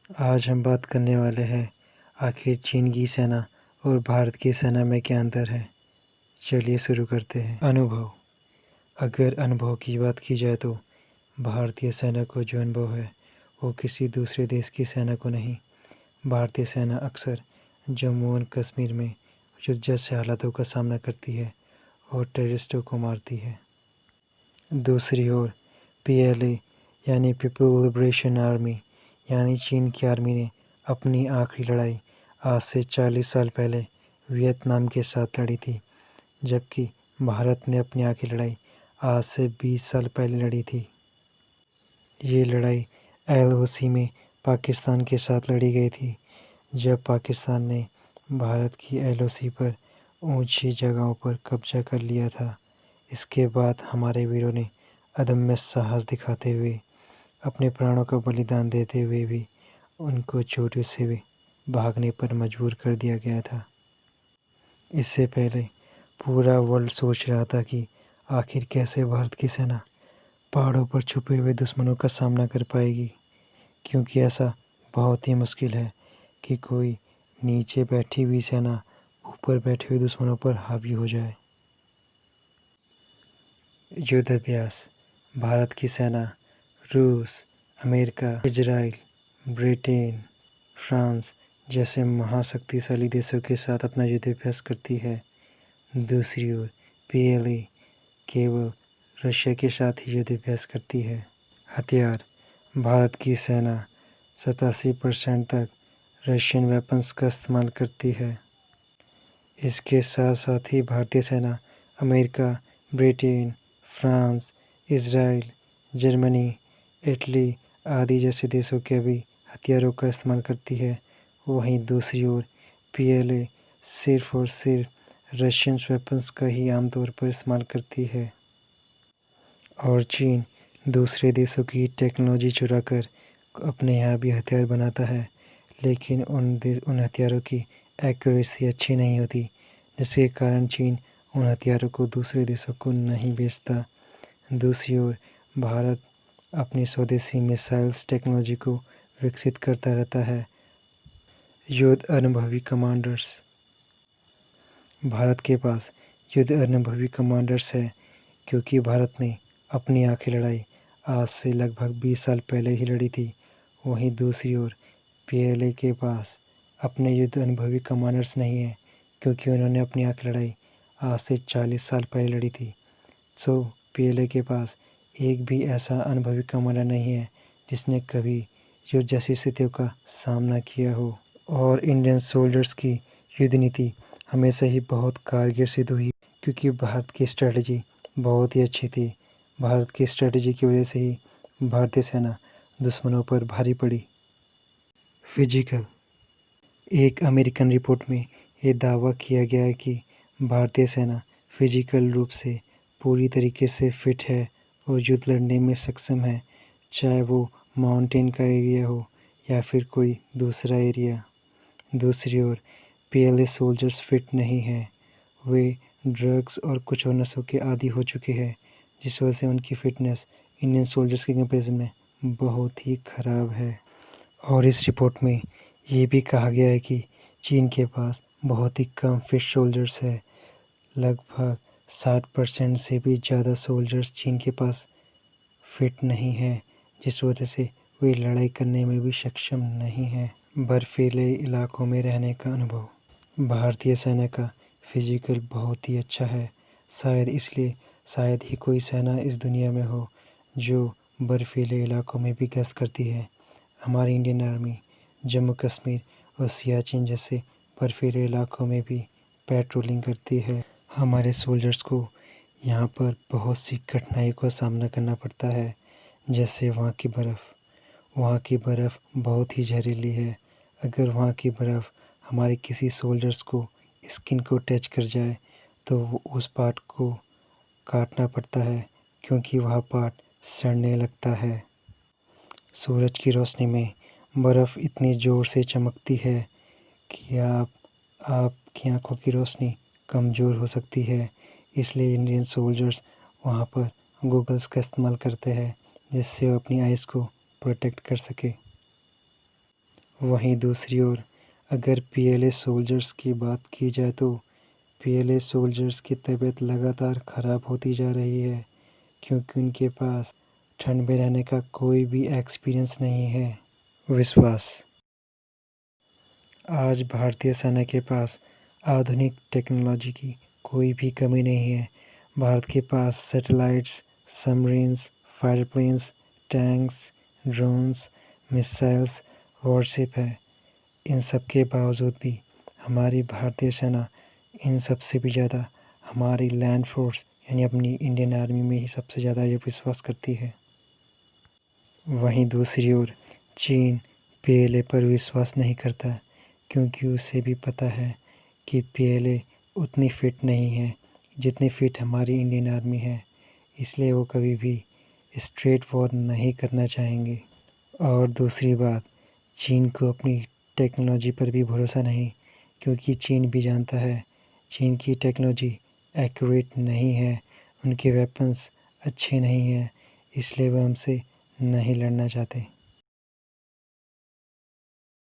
आज हम बात करने वाले हैं आखिर चीन की सेना और भारत की सेना में क्या अंतर है। चलिए शुरू करते हैं। अनुभव। अगर अनुभव की बात की जाए तो भारतीय सेना को जो अनुभव है वो किसी दूसरे देश की सेना को नहीं। भारतीय सेना अक्सर जम्मू और कश्मीर में युद्ध जैसे हालातों का सामना करती है और टेररिस्टों को मारती है। दूसरी ओर PLA यानी पीपल लिबरेशन आर्मी यानी चीन की आर्मी ने अपनी आखिरी लड़ाई आज से 40 साल पहले वियतनाम के साथ लड़ी थी, जबकि भारत ने अपनी आखिरी लड़ाई आज से 20 साल पहले लड़ी थी। ये लड़ाई LOC में पाकिस्तान के साथ लड़ी गई थी, जब पाकिस्तान ने भारत की LOC पर ऊंची जगहों पर कब्जा कर लिया था। इसके बाद हमारे वीरों ने अदम्य साहस दिखाते हुए अपने प्राणों का बलिदान देते हुए भी उनको चोटियों से भी भागने पर मजबूर कर दिया गया था। इससे पहले पूरा वर्ल्ड सोच रहा था कि आखिर कैसे भारत की सेना पहाड़ों पर छुपे हुए दुश्मनों का सामना कर पाएगी, क्योंकि ऐसा बहुत ही मुश्किल है कि कोई नीचे बैठी हुई सेना ऊपर बैठे हुए दुश्मनों पर हावी हो जाए। युद्ध अभ्यास। भारत की सेना रूस, अमेरिका, इजराइल, ब्रिटेन, फ्रांस जैसे महाशक्तिशाली देशों के साथ अपना युद्ध अभ्यास करती है। दूसरी ओर PLA केवल रशिया के साथ ही युद्ध अभ्यास करती है। हथियार। भारत की सेना 87% तक रशियन वेपन्स का इस्तेमाल करती है। इसके साथ साथ ही भारतीय सेना America, Britain, France, Israel, Germany, Italy आदि जैसे देशों के भी हथियारों का इस्तेमाल करती है। वहीं दूसरी ओर PLA सिर्फ और सिर्फ रशियन वेपन्स का ही आमतौर पर इस्तेमाल करती है। और चीन दूसरे देशों की टेक्नोलॉजी चुरा कर अपने यहाँ भी हथियार बनाता है, लेकिन उन हथियारों की एक्यूरेसी अच्छी नहीं होती, जिसके कारण चीन उन हथियारों को दूसरे देशों को नहीं बेचता। दूसरी ओर भारत अपनी स्वदेशी मिसाइल्स टेक्नोलॉजी को विकसित करता रहता है। युद्ध अनुभवी कमांडर्स। भारत के पास युद्ध अनुभवी कमांडर्स है, क्योंकि भारत ने अपनी आखिरी लड़ाई आज से लगभग 20 साल पहले ही लड़ी थी। वहीं दूसरी ओर PLA के पास अपने युद्ध अनुभवी कमांडर्स नहीं हैं, क्योंकि उन्होंने अपनी आखिरी लड़ाई आज से 40 साल पहले लड़ी थी। सो PLA के पास एक भी ऐसा अनुभवी कमांडर नहीं है जिसने कभी युद्ध जैसी स्थितियों का सामना किया हो। और इंडियन सोल्जर्स की युद्ध नीति हमेशा ही बहुत कारगर सिद्ध हुई, क्योंकि भारत की स्ट्रेटजी बहुत ही अच्छी थी। भारत की स्ट्रेटजी की वजह से ही भारतीय सेना दुश्मनों पर भारी पड़ी। फिजिकल। एक अमेरिकन रिपोर्ट में ये दावा किया गया है कि भारतीय सेना फिजिकल रूप से पूरी तरीके से फिट है और युद्ध लड़ने में सक्षम है, चाहे वो माउंटेन का एरिया हो या फिर कोई दूसरा एरिया। दूसरी ओर PLA सोल्जर्स फिट नहीं हैं। वे ड्रग्स और कुछ और नशों के आदी हो चुके हैं, जिस वजह से उनकी फ़िटनेस इंडियन सोल्जर्स के कंपैरिजन में बहुत ही ख़राब है। और इस रिपोर्ट में ये भी कहा गया है कि चीन के पास बहुत ही कम फिट सोल्जर्स है। लगभग 60% से भी ज़्यादा सोल्जर्स चीन के पास फिट नहीं हैं, जिस वजह से वे लड़ाई करने में भी सक्षम नहीं हैं। बर्फीले इलाकों में रहने का अनुभव। भारतीय सेना का फिजिकल बहुत ही अच्छा है, शायद ही कोई सेना इस दुनिया में हो जो बर्फीले इलाकों में भी गश्त करती है। हमारी इंडियन आर्मी जम्मू कश्मीर और सियाचिन जैसे बर्फीले इलाकों में भी पेट्रोलिंग करती है। हमारे सोल्जर्स को यहाँ पर बहुत सी कठिनाइयों का सामना करना पड़ता है, जैसे वहाँ की बर्फ़ बहुत ही जहरीली है। अगर वहाँ की बर्फ़ हमारे किसी सोल्जर्स को स्किन को टच कर जाए तो उस पार्ट को काटना पड़ता है, क्योंकि वह पार्ट सड़ने लगता है। सूरज की रोशनी में बर्फ़ इतनी ज़ोर से चमकती है कि आपकी आँखों की रोशनी कमज़ोर हो सकती है। इसलिए इंडियन सोल्जर्स वहाँ पर गॉगल्स का इस्तेमाल करते हैं, जिससे वो अपनी आइज़ को प्रोटेक्ट कर सके। वहीं दूसरी ओर अगर पीएलए सोल्जर्स की बात की जाए तो पीएलए सोल्जर्स की तबीयत लगातार ख़राब होती जा रही है क्योंकि उनके पास ठंड में रहने का कोई भी एक्सपीरियंस नहीं है। विश्वास। आज भारतीय सेना के पास आधुनिक टेक्नोलॉजी की कोई भी कमी नहीं है। भारत के पास satellites, submarines, fighter planes, tanks, drones, missiles, warship है। इन सब के बावजूद भी हमारी भारतीय सेना इन सब से भी ज़्यादा हमारी लैंड फोर्स यानी अपनी इंडियन आर्मी में ही सबसे ज़्यादा ये विश्वास करती है। वहीं दूसरी ओर चीन पीएलए पर विश्वास नहीं करता क्योंकि उसे भी पता है कि पीएलए उतनी फिट नहीं है जितनी फिट हमारी इंडियन आर्मी है, इसलिए वो कभी भी स्ट्रेट वॉर नहीं करना चाहेंगे। और दूसरी बात, चीन को अपनी टेक्नोलॉजी पर भी भरोसा नहीं क्योंकि चीन भी जानता है चीन की टेक्नोलॉजी एक्यूरेट नहीं है, उनके वेपन्स अच्छे नहीं हैं, इसलिए वह हमसे नहीं लड़ना चाहते।